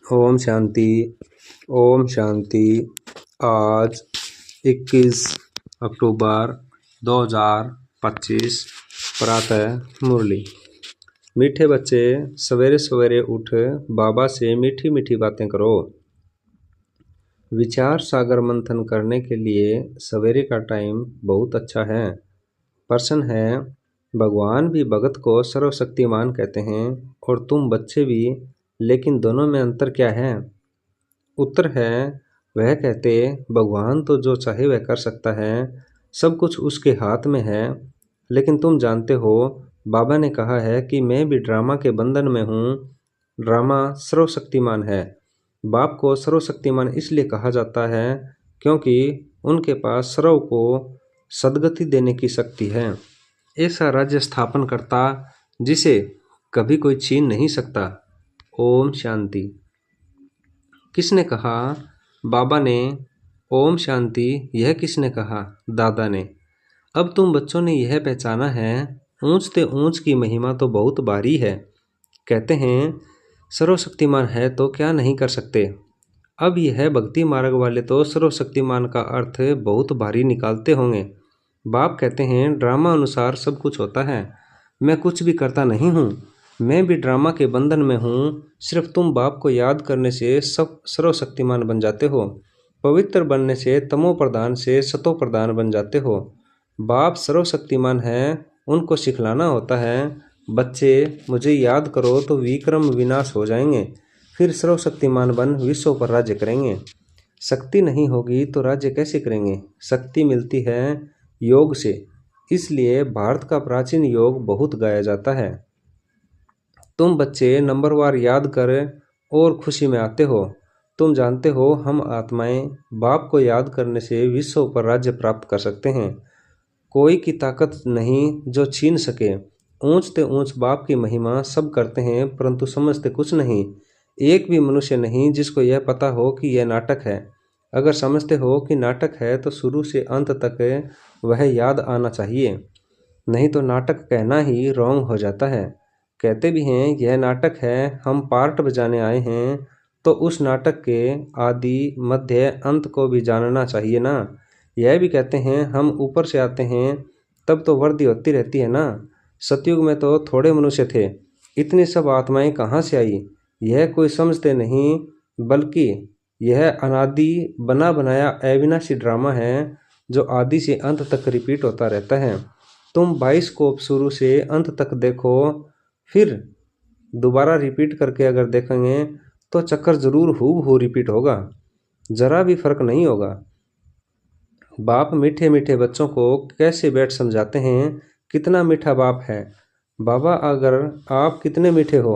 ओम शांति। ओम शांति। आज 21 अक्टूबर 2025 प्रातः मुरली। मीठे बच्चे, सवेरे सवेरे उठ बाबा से मीठी मीठी बातें करो। विचार सागर मंथन करने के लिए सवेरे का टाइम बहुत अच्छा है। प्रश्न है, भगवान भी भगत को सर्वशक्तिमान कहते हैं और तुम बच्चे भी, लेकिन दोनों में अंतर क्या है? उत्तर है, वह कहते भगवान तो जो चाहे वह कर सकता है, सब कुछ उसके हाथ में है। लेकिन तुम जानते हो, बाबा ने कहा है कि मैं भी ड्रामा के बंधन में हूँ। ड्रामा सर्वशक्तिमान है। बाप को सर्वशक्तिमान इसलिए कहा जाता है क्योंकि उनके पास सर्व को सद्गति देने की शक्ति है। ऐसा राज्य स्थापन करता जिसे कभी कोई छीन नहीं सकता। ओम शांति। किसने कहा? बाबा ने। ओम शांति यह किसने कहा? दादा ने। अब तुम बच्चों ने यह पहचाना है, ऊंच ते ऊंच की महिमा तो बहुत भारी है। कहते हैं सर्वशक्तिमान है तो क्या नहीं कर सकते। अब यह भक्ति मार्ग वाले तो सर्वशक्तिमान का अर्थ बहुत भारी निकालते होंगे। बाप कहते हैं ड्रामा अनुसार सब कुछ होता है, मैं कुछ भी करता नहीं हूँ। मैं भी ड्रामा के बंधन में हूँ। सिर्फ तुम बाप को याद करने से सब सर्वशक्तिमान बन जाते हो। पवित्र बनने से तमो प्रधान से सतो प्रधान बन जाते हो। बाप सर्वशक्तिमान है, उनको सिखलाना होता है। बच्चे, मुझे याद करो तो विक्रम विनाश हो जाएंगे, फिर सर्वशक्तिमान बन विश्व पर राज्य करेंगे। शक्ति नहीं होगी तो राज्य कैसे करेंगे? शक्ति मिलती है योग से, इसलिए भारत का प्राचीन योग बहुत गाया जाता है। तुम बच्चे नंबरवार याद कर और खुशी में आते हो। तुम जानते हो हम आत्माएं बाप को याद करने से विश्व पर राज्य प्राप्त कर सकते हैं। कोई की ताकत नहीं जो छीन सके। ऊंच ते ऊंच बाप की महिमा सब करते हैं परंतु समझते कुछ नहीं। एक भी मनुष्य नहीं जिसको यह पता हो कि यह नाटक है। अगर समझते हो कि नाटक है तो शुरू से अंत तक वह याद आना चाहिए, नहीं तो नाटक कहना ही रॉन्ग हो जाता है। कहते भी हैं यह नाटक है, हम पार्ट बजाने आए हैं, तो उस नाटक के आदि मध्य अंत को भी जानना चाहिए ना। यह भी कहते हैं हम ऊपर से आते हैं, तब तो वर्दी होती रहती है ना। सतयुग में तो थोड़े मनुष्य थे, इतनी सब आत्माएं कहाँ से आई? यह कोई समझते नहीं, बल्कि यह अनादि बना बनाया अविनाशी ड्रामा है जो आदि से अंत तक रिपीट होता रहता है। तुम बाइस्कोप शुरू से अंत तक देखो, फिर दोबारा रिपीट करके अगर देखेंगे तो चक्कर जरूर हूबहू रिपीट होगा, जरा भी फर्क नहीं होगा। बाप मीठे मीठे बच्चों को कैसे बैठ समझाते हैं कितना मीठा बाप है। बाबा, अगर आप कितने मीठे हो।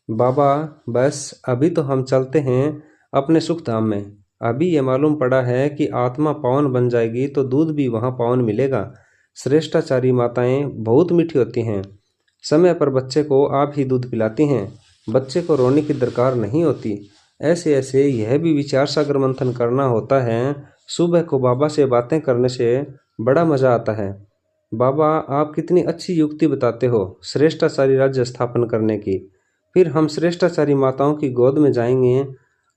बाबा, बस अभी तो हम चलते हैं अपने सुख धाम में। अभी ये मालूम पड़ा है कि आत्मा पावन बन जाएगी तो दूध भी वहाँ पावन मिलेगा। श्रेष्ठाचारी माताएं बहुत मीठी होती हैं। समय पर बच्चे को आप ही दूध पिलाती हैं। बच्चे को रोने की दरकार नहीं होती। ऐसे ऐसे यह भी विचार सागर मंथन करना होता है। सुबह को बाबा से बातें करने से बड़ा मजा आता है। बाबा, आप कितनी अच्छी युक्ति बताते हो श्रेष्ठाचारी राज्य स्थापन करने की। फिर हम श्रेष्ठाचारी माताओं की गोद में जाएंगे।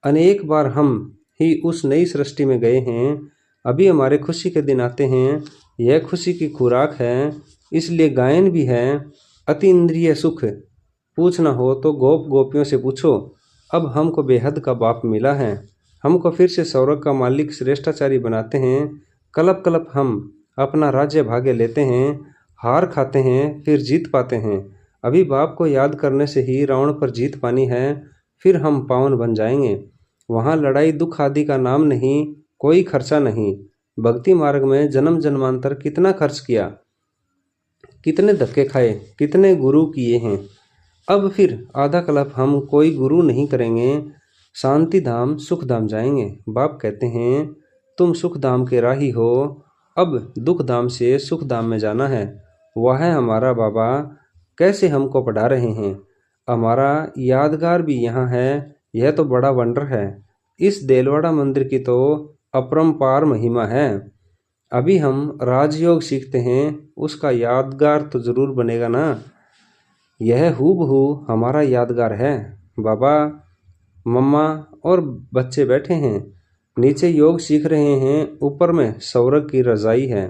अनेक बार हम ही उस नई सृष्टि में गए हैं। अभी हमारे खुशी के दिन आते हैं। यह खुशी की खुराक है, इसलिए गायन भी है। अति इंद्रिय सुख पूछना हो तो गोप गोपियों से पूछो। अब हमको बेहद का बाप मिला है, हमको फिर से स्वर्ग का मालिक श्रेष्ठाचारी बनाते हैं। कलप कलप हम अपना राज्य भाग्य लेते हैं, हार खाते हैं फिर जीत पाते हैं। अभी बाप को याद करने से ही रावण पर जीत पानी है, फिर हम पावन बन जाएंगे। वहाँ लड़ाई दुख आदि का नाम नहीं, कोई खर्चा नहीं। भक्ति मार्ग में जन्म जन्मांतर कितना खर्च किया, कितने धक्के खाए, कितने गुरु किए हैं। अब फिर आधा कल्प हम कोई गुरु नहीं करेंगे, शांति धाम सुख धाम जाएंगे। बाप कहते हैं तुम सुख धाम के राही हो, अब दुख धाम से सुख धाम में जाना है। वह है हमारा बाबा, कैसे हमको पढ़ा रहे हैं। हमारा यादगार भी यहाँ है, यह तो बड़ा वंडर है। इस देलवाड़ा मंदिर की तो अपरंपार महिमा है। अभी हम राजयोग सीखते हैं, उसका यादगार तो जरूर बनेगा ना। यह हूबहू हमारा यादगार है। बाबा, मम्मा और बच्चे बैठे हैं, नीचे योग सीख रहे हैं, ऊपर में स्वर्ग की रजाई है।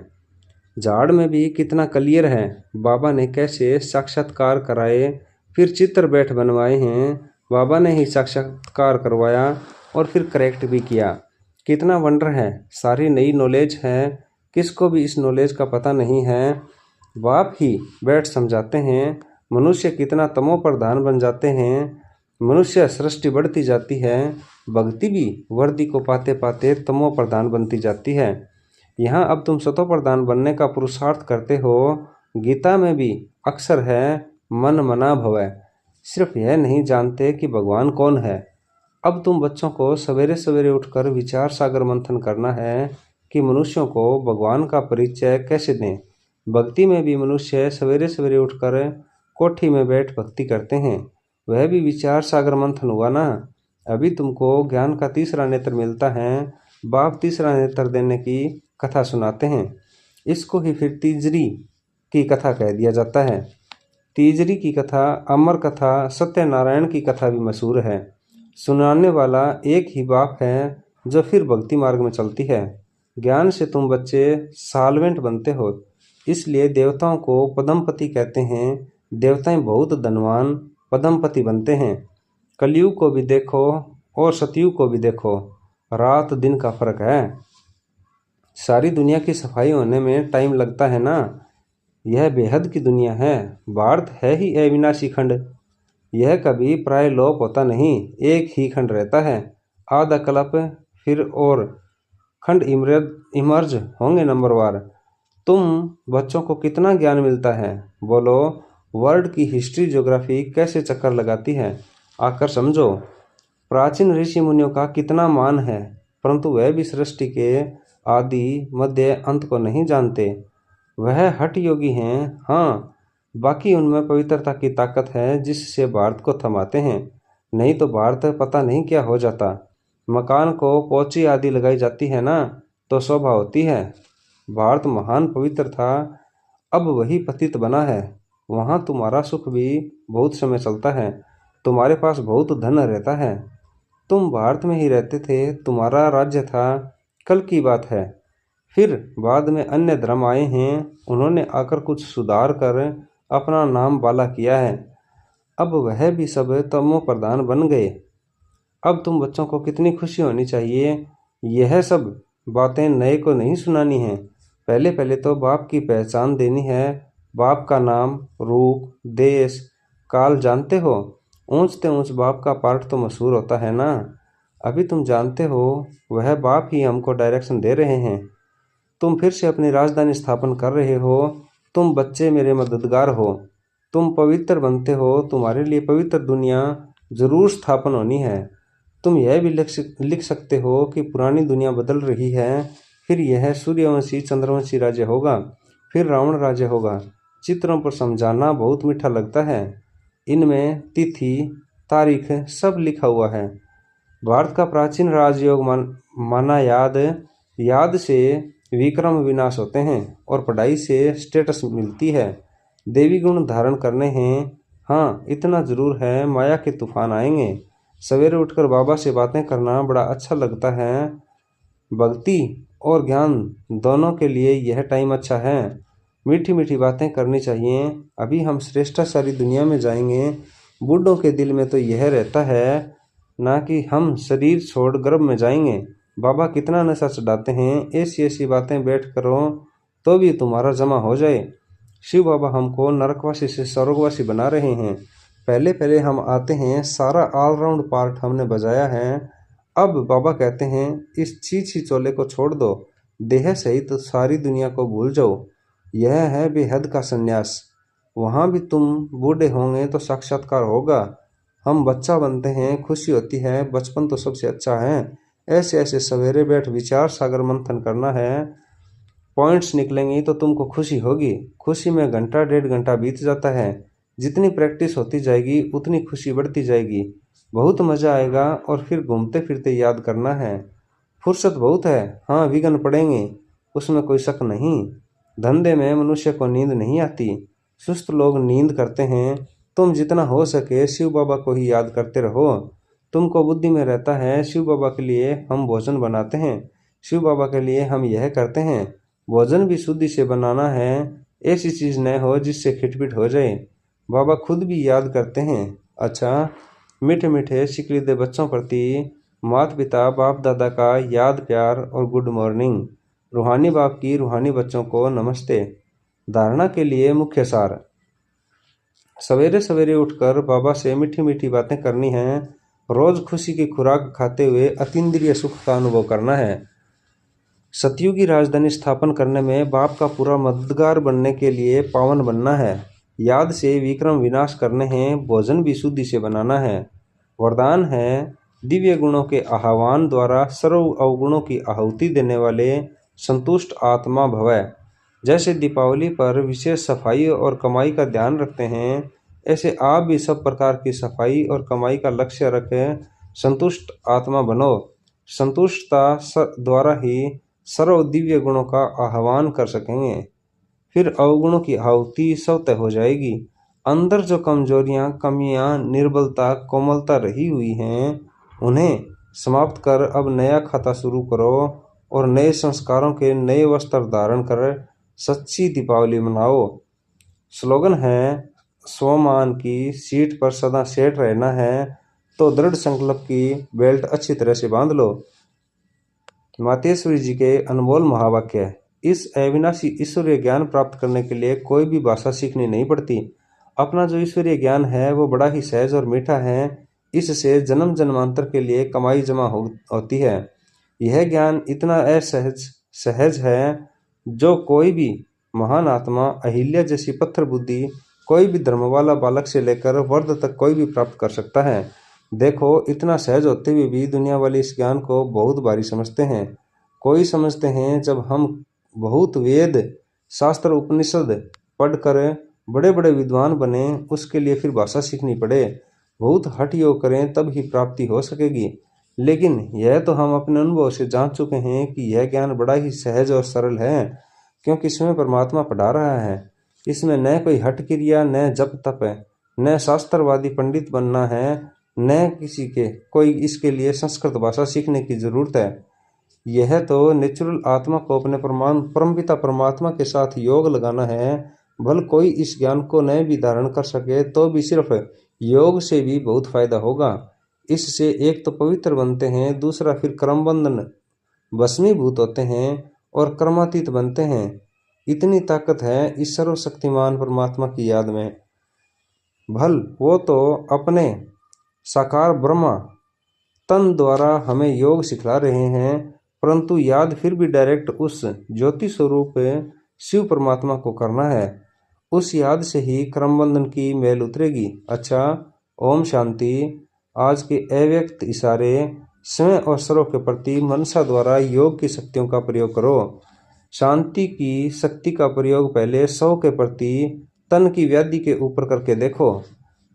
झाड़ में भी कितना क्लियर है, बाबा ने कैसे साक्षात्कार कराए, फिर चित्र बैठ बनवाए हैं, बाबा ने ही साक्षात्कार करवाया और फिर करेक्ट भी किया। कितना वंडर है, सारी नई नॉलेज है, किसको भी इस नॉलेज का पता नहीं है, बाप ही बैठ समझाते हैं। मनुष्य कितना तमो प्रधान बन जाते हैं, मनुष्य सृष्टि बढ़ती जाती है, भक्ति भी वर्दी को पाते पाते तमो प्रधान बनती जाती है। यहाँ अब तुम सतो प्रधान बनने का पुरुषार्थ करते हो। गीता में भी अक्सर है मन मना भवै, सिर्फ यह नहीं जानते कि भगवान कौन है। अब तुम बच्चों को सवेरे सवेरे उठकर विचार सागर मंथन करना है कि मनुष्यों को भगवान का परिचय कैसे दें। भक्ति में भी मनुष्य सवेरे सवेरे उठकर कोठी में बैठ भक्ति करते हैं, वह भी विचार सागर मंथन हुआ ना। अभी तुमको ज्ञान का तीसरा नेत्र मिलता है, बाप तीसरा नेत्र देने की कथा सुनाते हैं। इसको ही फिर तीजरी की कथा कह दिया जाता है। तीजरी की कथा, अमर कथा, सत्यनारायण की कथा भी मशहूर है। सुनाने वाला एक ही बाप है जो फिर भक्ति मार्ग में चलती है। ज्ञान से तुम बच्चे साल्वेंट बनते हो, इसलिए देवताओं को पद्मपति कहते हैं। देवताएं बहुत धनवान पद्मपति बनते हैं। कलयुग को भी देखो और सतयुग को भी देखो, रात दिन का फर्क है। सारी दुनिया की सफाई होने में टाइम लगता है ना। यह बेहद की दुनिया है, भारत है ही अविनाशी खंड। यह कभी प्राय लोप होता नहीं, एक ही खंड रहता है। आधा कल्प फिर और खंड इमर्ज होंगे नंबरवार। तुम बच्चों को कितना ज्ञान मिलता है, बोलो। वर्ल्ड की हिस्ट्री ज्योग्राफी कैसे चक्कर लगाती है, आकर समझो। प्राचीन ऋषि मुनियों का कितना मान है, परंतु वह भी सृष्टि के आदि मध्य अंत को नहीं जानते। वह हठ योगी हैं, हाँ, बाकी उनमें पवित्रता की ताकत है जिससे भारत को थमाते हैं, नहीं तो भारत पता नहीं क्या हो जाता। मकान को पोची आदि लगाई जाती है ना तो शोभा होती है। भारत महान पवित्र था, अब वही पतित बना है। वहाँ तुम्हारा सुख भी बहुत समय चलता है, तुम्हारे पास बहुत धन रहता है। तुम भारत में ही रहते थे, तुम्हारा राज्य था, कल की बात है। फिर बाद में अन्य धर्म आए हैं, उन्होंने आकर कुछ सुधार कर अपना नाम बाला किया है, अब वह भी सब तमो प्रधान बन गए। अब तुम बच्चों को कितनी खुशी होनी चाहिए। यह सब बातें नए को नहीं सुनानी है, पहले पहले तो बाप की पहचान देनी है। बाप का नाम, रूप, देश, काल जानते हो। ऊंचते ऊंच बाप का पार्ट तो मशहूर होता है ना। अभी तुम जानते हो वह बाप ही हमको डायरेक्शन दे रहे हैं। तुम फिर से अपनी राजधानी स्थापन कर रहे हो। तुम बच्चे मेरे मददगार हो, तुम पवित्र बनते हो, तुम्हारे लिए पवित्र दुनिया जरूर स्थापन होनी है। तुम यह भी लिख सकते हो कि पुरानी दुनिया बदल रही है, फिर यह सूर्यवंशी चंद्रवंशी राज्य होगा, फिर रावण राज्य होगा। चित्रों पर समझाना बहुत मीठा लगता है, इनमें तिथि तारीख सब लिखा हुआ है। भारत का प्राचीन राजयोग माना याद से विक्रम विनाश होते हैं और पढ़ाई से स्टेटस मिलती है। देवी गुण धारण करने हैं, हाँ इतना जरूर है, माया के तूफान आएंगे। सवेरे उठकर बाबा से बातें करना बड़ा अच्छा लगता है। भक्ति और ज्ञान दोनों के लिए यह टाइम अच्छा है। मीठी मीठी बातें करनी चाहिए। अभी हम श्रेष्ठाचारी दुनिया में जाएंगे, बूढ़ों के दिल में तो यह रहता है ना कि हम शरीर छोड़ गर्भ में जाएंगे। बाबा कितना नशा चढ़ाते हैं, ऐसी ऐसी बातें बैठ करो तो भी तुम्हारा जमा हो जाए। शिव बाबा हमको नरकवासी से स्वर्गवासी बना रहे हैं। पहले पहले हम आते हैं, सारा ऑलराउंड पार्ट हमने बजाया है। अब बाबा कहते हैं इस छी चोले को छोड़ दो, देह सहित तो सारी दुनिया को भूल जाओ। यह है बेहद का संन्यास। वहाँ भी तुम बूढ़े होंगे तो साक्षात्कार होगा। हम बच्चा बनते हैं, खुशी होती है, बचपन तो सबसे अच्छा है। ऐसे ऐसे सवेरे बैठ विचार सागर मंथन करना है, पॉइंट्स निकलेंगी तो तुमको खुशी होगी। खुशी में घंटा डेढ़ घंटा बीत जाता है, जितनी प्रैक्टिस होती जाएगी उतनी खुशी बढ़ती जाएगी, बहुत मज़ा आएगा। और फिर घूमते फिरते याद करना है। फुर्सत बहुत है, हाँ विघ्न पड़ेंगे, उसमें कोई शक नहीं। धंधे में मनुष्य को नींद नहीं आती, सुस्त लोग नींद करते हैं। तुम जितना हो सके शिव बाबा को ही याद करते रहो। तुमको बुद्धि में रहता है शिव बाबा के लिए हम भोजन बनाते हैं, शिव बाबा के लिए हम यह करते हैं। भोजन भी शुद्धि से बनाना है, ऐसी चीज न हो जिससे खिटपिट हो जाए। बाबा खुद भी याद करते हैं। अच्छा, मीठे मीठे सिकलीदे बच्चों प्रति माता पिता बाप दादा का याद प्यार और गुड मॉर्निंग। रूहानी बाप की रूहानी बच्चों को नमस्ते। धारणा के लिए मुख्य सार। सवेरे सवेरे उठकर बाबा से मीठी मीठी बातें करनी हैं। रोज खुशी की खुराक खाते हुए अतीन्द्रिय सुख का अनुभव करना है। सतयुगी राजधानी स्थापन करने में बाप का पूरा मददगार बनने के लिए पावन बनना है। याद से विक्रम विनाश करने हैं, भोजन भी शुद्धि से बनाना है। वरदान है दिव्य गुणों के आह्वान द्वारा सर्व अवगुणों की आहुति देने वाले संतुष्ट आत्मा भवै। जैसे दीपावली पर विशेष सफाई और कमाई का ध्यान रखते हैं, ऐसे आप भी सब प्रकार की सफाई और कमाई का लक्ष्य रखें। संतुष्ट आत्मा बनो। संतुष्टता द्वारा ही सर्व दिव्य गुणों का आह्वान कर सकेंगे, फिर अवगुणों की आहुति स्वतः हो जाएगी। अंदर जो कमजोरियां, कमियां, निर्बलता, कोमलता रही हुई हैं, उन्हें समाप्त कर अब नया खाता शुरू करो और नए संस्कारों के नए वस्त्र धारण कर सच्ची दीपावली मनाओ। स्लोगन है स्वमान की सीट पर सदा सेट रहना है तो दृढ़ संकल्प की बेल्ट अच्छी तरह से बांध लो। मातेश्वरी जी के अनमोल महावाक्य। इस अविनाशी ईश्वरीय ज्ञान प्राप्त करने के लिए कोई भी भाषा सीखनी नहीं पड़ती। अपना जो ईश्वरीय ज्ञान है वो बड़ा ही सहज और मीठा है। इससे जन्म जन्मांतर के लिए कमाई जमा होती है। यह ज्ञान इतना सहज है जो कोई भी महान आत्मा अहिल्या जैसी पत्थर बुद्धि कोई भी धर्म वाला बालक से लेकर वर्द तक कोई भी प्राप्त कर सकता है। देखो, इतना सहज होते हुए भी दुनिया वाले इस ज्ञान को बहुत भारी समझते हैं। कोई समझते हैं जब हम बहुत वेद शास्त्र उपनिषद पढ़कर बड़े बड़े विद्वान बने, उसके लिए फिर भाषा सीखनी पड़े, बहुत हठ योग करें तब ही प्राप्ति हो सकेगी। लेकिन यह तो हम अपने अनुभव से जान चुके हैं कि यह ज्ञान बड़ा ही सहज और सरल है, क्योंकि इसमें परमात्मा पढ़ा रहा है। इसमें न कोई हठ क्रिया, न जप तप है, न शास्त्रवादी पंडित बनना है, न किसी के कोई इसके लिए संस्कृत भाषा सीखने की जरूरत है। यह तो नेचुरल आत्मा को अपने परमपिता परमात्मा के साथ योग लगाना है। भल कोई इस ज्ञान को न भी धारण कर सके तो भी सिर्फ योग से भी बहुत फायदा होगा। इससे एक तो पवित्र बनते हैं, दूसरा फिर क्रम बंधन भस्मीभूत होते हैं और कर्मातीत बनते हैं। इतनी ताकत है इस सर्वशक्तिमान परमात्मा की याद में। भल वो तो अपने साकार ब्रह्मा तन द्वारा हमें योग सिखला रहे हैं, परंतु याद फिर भी डायरेक्ट उस ज्योति स्वरूप शिव परमात्मा को करना है। उस याद से ही क्रमबंधन की मैल उतरेगी। अच्छा, ओम शांति। आज के अव्यक्त इशारे स्वयं और सर्व के प्रति मनसा द्वारा योग की शक्तियों का प्रयोग करो। शांति की शक्ति का प्रयोग पहले 100 के प्रति तन की व्याधि के ऊपर करके देखो।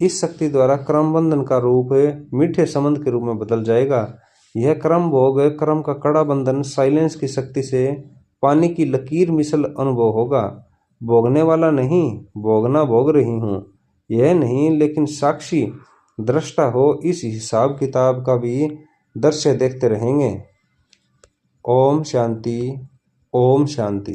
इस शक्ति द्वारा क्रमबंधन का रूप मीठे संबंध के रूप में बदल जाएगा। यह क्रम भोग, क्रम का कड़ा बंधन साइलेंस की शक्ति से पानी की लकीर मिसल अनुभव होगा। भोगने वाला नहीं, भोगना भोग रही हूँ यह नहीं, लेकिन साक्षी दृष्टा हो, इस हिसाब किताब का भी दृश्य देखते रहेंगे। ओम शांति, ओम शांति।